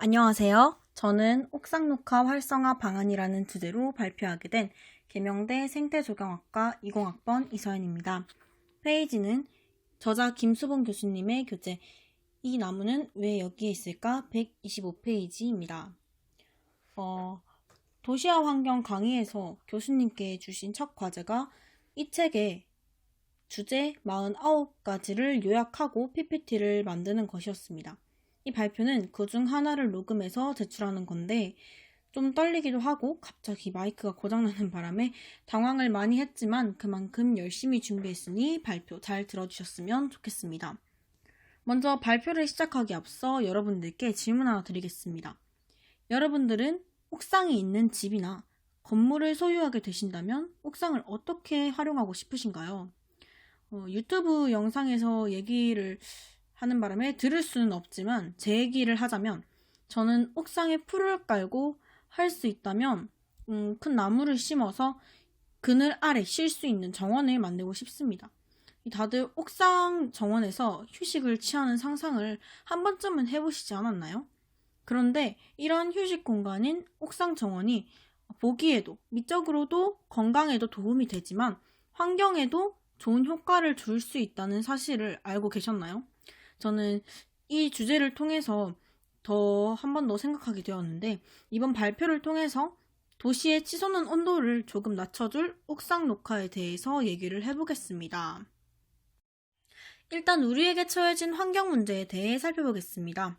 안녕하세요. 저는 옥상 녹화 활성화 방안이라는 주제로 발표하게 된 계명대 생태조경학과 20학번 이서연입니다. 페이지는 저자 김수봉 교수님의 교재 이 나무는 왜 여기에 있을까? 125페이지입니다. 도시화 환경 강의에서 교수님께 주신 첫 과제가 이 책의 주제 49가지를 요약하고 PPT를 만드는 것이었습니다. 이 발표는 그중 하나를 녹음해서 제출하는 건데 좀 떨리기도 하고 갑자기 마이크가 고장나는 바람에 당황을 많이 했지만 그만큼 열심히 준비했으니 발표 잘 들어주셨으면 좋겠습니다. 먼저 발표를 시작하기 앞서 여러분들께 질문 하나 드리겠습니다. 여러분들은 옥상이 있는 집이나 건물을 소유하게 되신다면 옥상을 어떻게 활용하고 싶으신가요? 유튜브 영상에서 얘기를 하는 바람에 들을 수는 없지만 제 얘기를 하자면 저는 옥상에 풀을 깔고 할 수 있다면 큰 나무를 심어서 그늘 아래 쉴 수 있는 정원을 만들고 싶습니다. 다들 옥상 정원에서 휴식을 취하는 상상을 한 번쯤은 해보시지 않았나요? 그런데 이런 휴식 공간인 옥상 정원이 보기에도 미적으로도 건강에도 도움이 되지만 환경에도 좋은 효과를 줄 수 있다는 사실을 알고 계셨나요? 저는 이 주제를 통해서 한 번 더 생각하게 되었는데 이번 발표를 통해서 도시의 치솟는 온도를 조금 낮춰줄 옥상 녹화에 대해서 얘기를 해보겠습니다. 일단 우리에게 처해진 환경 문제에 대해 살펴보겠습니다.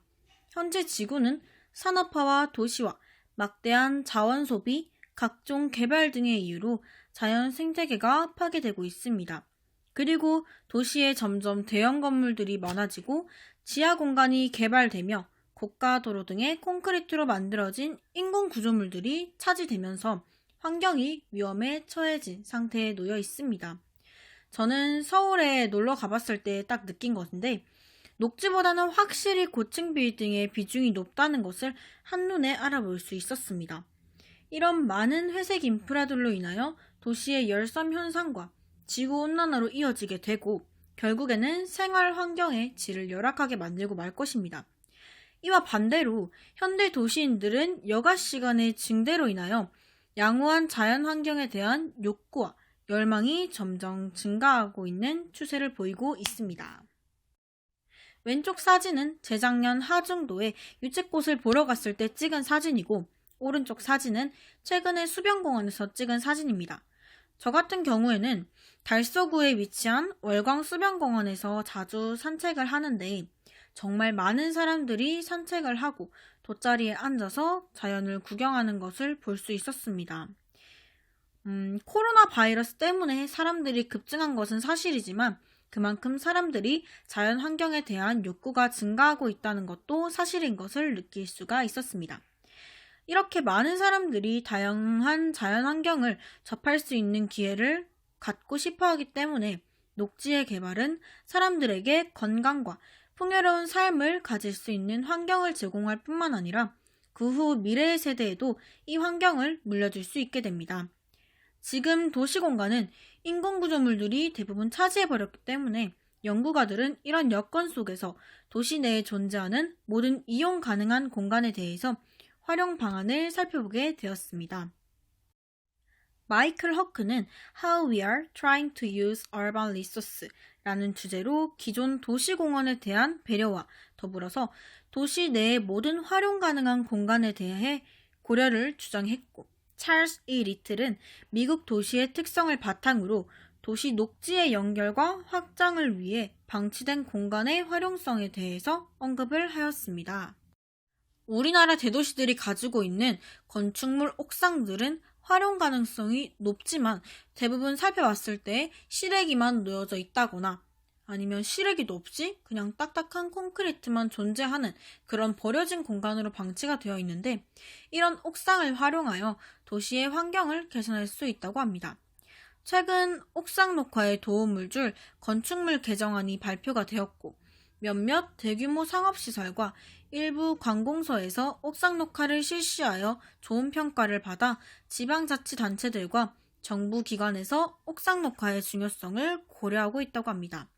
현재 지구는 산업화와 도시화, 막대한 자원 소비, 각종 개발 등의 이유로 자연 생태계가 파괴되고 있습니다. 그리고 도시에 점점 대형 건물들이 많아지고 지하 공간이 개발되며 고가 도로 등의 콘크리트로 만들어진 인공 구조물들이 차지되면서 환경이 위험에 처해진 상태에 놓여 있습니다. 저는 서울에 놀러 가봤을 때 딱 느낀 것인데 녹지보다는 확실히 고층 빌딩의 비중이 높다는 것을 한눈에 알아볼 수 있었습니다. 이런 많은 회색 인프라들로 인하여 도시의 열섬 현상과 지구온난화로 이어지게 되고 결국에는 생활 환경의 질을 열악하게 만들고 말 것입니다. 이와 반대로 현대 도시인들은 여가 시간의 증대로 인하여 양호한 자연 환경에 대한 욕구와 열망이 점점 증가하고 있는 추세를 보이고 있습니다. 왼쪽 사진은 재작년 하중도에 유채꽃을 보러 갔을 때 찍은 사진이고 오른쪽 사진은 최근에 수변공원에서 찍은 사진입니다. 저 같은 경우에는 달서구에 위치한 월광 수변공원에서 자주 산책을 하는데 정말 많은 사람들이 산책을 하고 돗자리에 앉아서 자연을 구경하는 것을 볼 수 있었습니다. 코로나 바이러스 때문에 사람들이 급증한 것은 사실이지만 그만큼 사람들이 자연 환경에 대한 욕구가 증가하고 있다는 것도 사실인 것을 느낄 수가 있었습니다. 이렇게 많은 사람들이 다양한 자연 환경을 접할 수 있는 기회를 갖고 싶어 하기 때문에 녹지의 개발은 사람들에게 건강과 풍요로운 삶을 가질 수 있는 환경을 제공할 뿐만 아니라 그 후 미래의 세대에도 이 환경을 물려줄 수 있게 됩니다. 지금 도시공간은 인공구조물들이 대부분 차지해버렸기 때문에 연구가들은 이런 여건 속에서 도시 내에 존재하는 모든 이용 가능한 공간에 대해서 활용 방안을 살펴보게 되었습니다. 마이클 허크는 How We Are Trying to Use Urban Resources 라는 주제로 기존 도시공원에 대한 배려와 더불어서 도시 내의 모든 활용 가능한 공간에 대해 고려를 주장했고 찰스 E. 리틀은 미국 도시의 특성을 바탕으로 도시 녹지의 연결과 확장을 위해 방치된 공간의 활용성에 대해서 언급을 하였습니다. 우리나라 대도시들이 가지고 있는 건축물 옥상들은 활용 가능성이 높지만 대부분 살펴봤을 때 시래기만 놓여져 있다거나 아니면 시래기도 없이 그냥 딱딱한 콘크리트만 존재하는 그런 버려진 공간으로 방치가 되어 있는데 이런 옥상을 활용하여 도시의 환경을 개선할 수 있다고 합니다. 최근 옥상 녹화에 도움을 줄 건축물 개정안이 발표가 되었고 몇몇 대규모 상업시설과 일부 관공서에서 옥상 녹화를 실시하여 좋은 평가를 받아 지방자치단체들과 정부 기관에서 옥상 녹화의 중요성을 고려하고 있다고 합니다.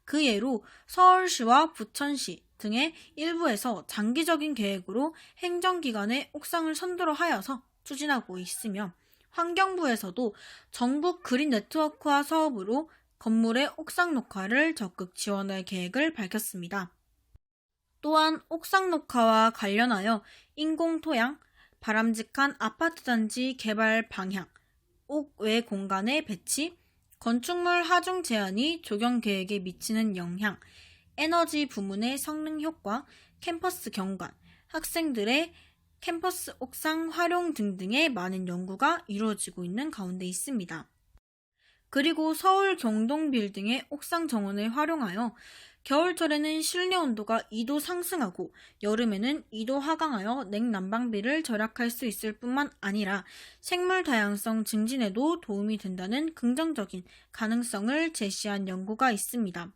그 예로 서울시와 부천시, 등의 일부에서 장기적인 계획으로 행정기관의 옥상을 선두로 하여서 추진하고 있으며 환경부에서도 정부 그린 네트워크화 사업으로 건물의 옥상 녹화를 적극 지원할 계획을 밝혔습니다. 또한 옥상 녹화와 관련하여 인공토양, 바람직한 아파트 단지 개발 방향, 옥외 공간의 배치, 건축물 하중 제한이 조경 계획에 미치는 영향, 에너지 부문의 성능 효과, 캠퍼스 경관, 학생들의 캠퍼스 옥상 활용 등등의 많은 연구가 이루어지고 있는 가운데 있습니다. 그리고 서울 경동 빌딩의 옥상 정원을 활용하여 겨울철에는 실내 온도가 2도 상승하고 여름에는 2도 하강하여 냉난방비를 절약할 수 있을 뿐만 아니라 생물 다양성 증진에도 도움이 된다는 긍정적인 가능성을 제시한 연구가 있습니다.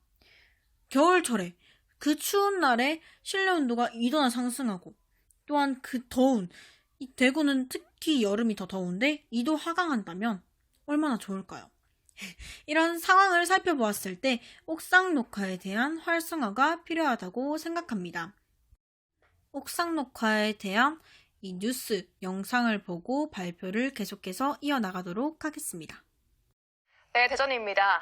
겨울철에 그 추운 날에 실내 온도가 2도나 상승하고 또한 그 더운 이 대구는 특히 여름이 더 더운데 2도 하강한다면 얼마나 좋을까요? 이런 상황을 살펴보았을 때 옥상 녹화에 대한 활성화가 필요하다고 생각합니다. 옥상 녹화에 대한 이 뉴스 영상을 보고 발표를 계속해서 이어나가도록 하겠습니다. 네, 대전입니다.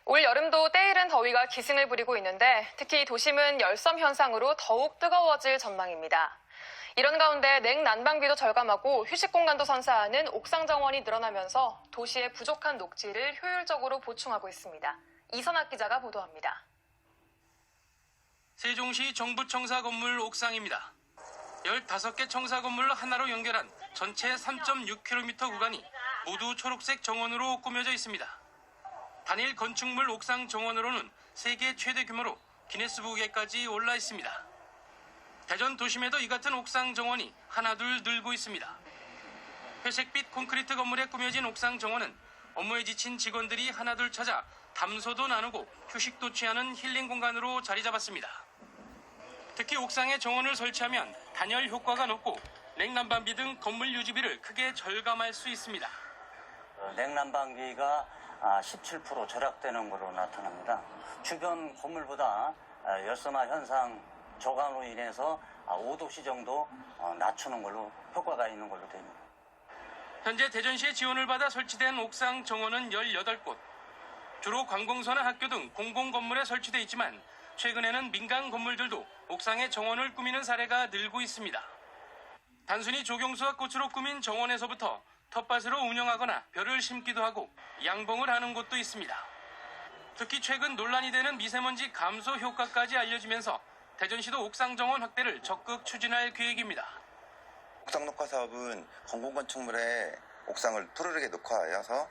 올 여름도 때이른 더위가 기승을 부리고 있는데 특히 도심은 열섬 현상으로 더욱 뜨거워질 전망입니다. 이런 가운데 냉난방비도 절감하고 휴식 공간도 선사하는 옥상 정원이 늘어나면서 도시의 부족한 녹지를 효율적으로 보충하고 있습니다. 이선학 기자가 보도합니다. 세종시 정부청사 건물 옥상입니다. 15개 청사 건물을 하나로 연결한 전체 3.6km 구간이 모두 초록색 정원으로 꾸며져 있습니다. 단일 건축물 옥상 정원으로는 세계 최대 규모로 기네스북에까지 올라 있습니다. 대전 도심에도 이 같은 옥상 정원이 하나둘 늘고 있습니다. 회색빛 콘크리트 건물에 꾸며진 옥상 정원은 업무에 지친 직원들이 하나둘 찾아 담소도 나누고 휴식도 취하는 힐링 공간으로 자리 잡았습니다. 특히 옥상에 정원을 설치하면 단열 효과가 높고 냉난방비 등 건물 유지비를 크게 절감할 수 있습니다. 냉난방비가 17% 절약되는 것으로 나타납니다. 주변 건물보다 열섬화 현상 저감으로 인해서 5도씨 정도 낮추는 걸로 효과가 있는 걸로 됩니다. 현재 대전시의 지원을 받아 설치된 옥상 정원은 18곳. 주로 관공서나 학교 등 공공건물에 설치돼 있지만 최근에는 민간 건물들도 옥상에 정원을 꾸미는 사례가 늘고 있습니다. 단순히 조경수와 꽃으로 꾸민 정원에서부터 텃밭으로 운영하거나 벼를 심기도 하고 양봉을 하는 곳도 있습니다. 특히 최근 논란이 되는 미세먼지 감소 효과까지 알려지면서 대전시도 옥상 정원 확대를 적극 추진할 계획입니다. 옥상 녹화 사업은 공공건축물에 옥상을 푸르르게 녹화하여서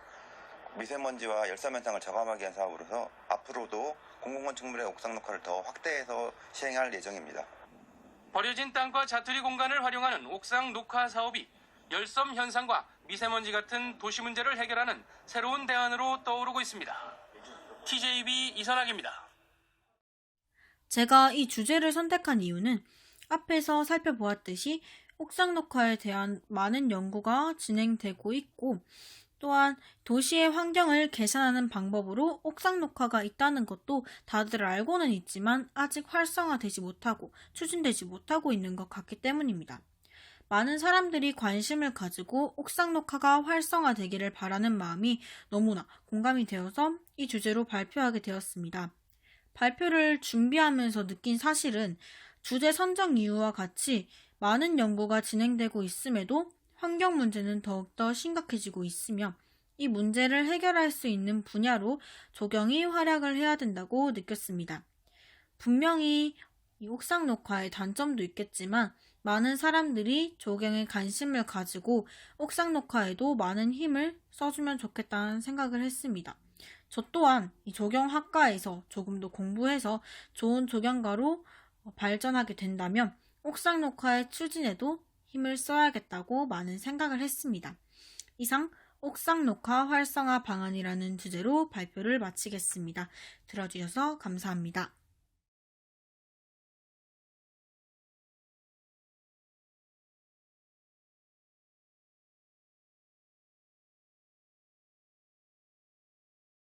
미세먼지와 열섬 현상을 저감하기 위한 사업으로서 앞으로도 공공건축물의 옥상 녹화를 더 확대해서 시행할 예정입니다. 버려진 땅과 자투리 공간을 활용하는 옥상 녹화 사업이 열섬 현상과 미세먼지 같은 도시 문제를 해결하는 새로운 대안으로 떠오르고 있습니다. TJB 이선학입니다. 제가 이 주제를 선택한 이유는 앞에서 살펴보았듯이 옥상 녹화에 대한 많은 연구가 진행되고 있고 또한 도시의 환경을 개선하는 방법으로 옥상 녹화가 있다는 것도 다들 알고는 있지만 아직 활성화되지 못하고 추진되지 못하고 있는 것 같기 때문입니다. 많은 사람들이 관심을 가지고 옥상 녹화가 활성화되기를 바라는 마음이 너무나 공감이 되어서 이 주제로 발표하게 되었습니다. 발표를 준비하면서 느낀 사실은 주제 선정 이유와 같이 많은 연구가 진행되고 있음에도 환경 문제는 더욱더 심각해지고 있으며 이 문제를 해결할 수 있는 분야로 조경이 활약을 해야 된다고 느꼈습니다. 분명히 이 옥상 녹화의 단점도 있겠지만 많은 사람들이 조경에 관심을 가지고 옥상 녹화에도 많은 힘을 써주면 좋겠다는 생각을 했습니다. 저 또한 이 조경학과에서 조금 더 공부해서 좋은 조경가로 발전하게 된다면 옥상 녹화의 추진에도 힘을 써야겠다고 많은 생각을 했습니다. 이상 옥상 녹화 활성화 방안이라는 주제로 발표를 마치겠습니다. 들어주셔서 감사합니다.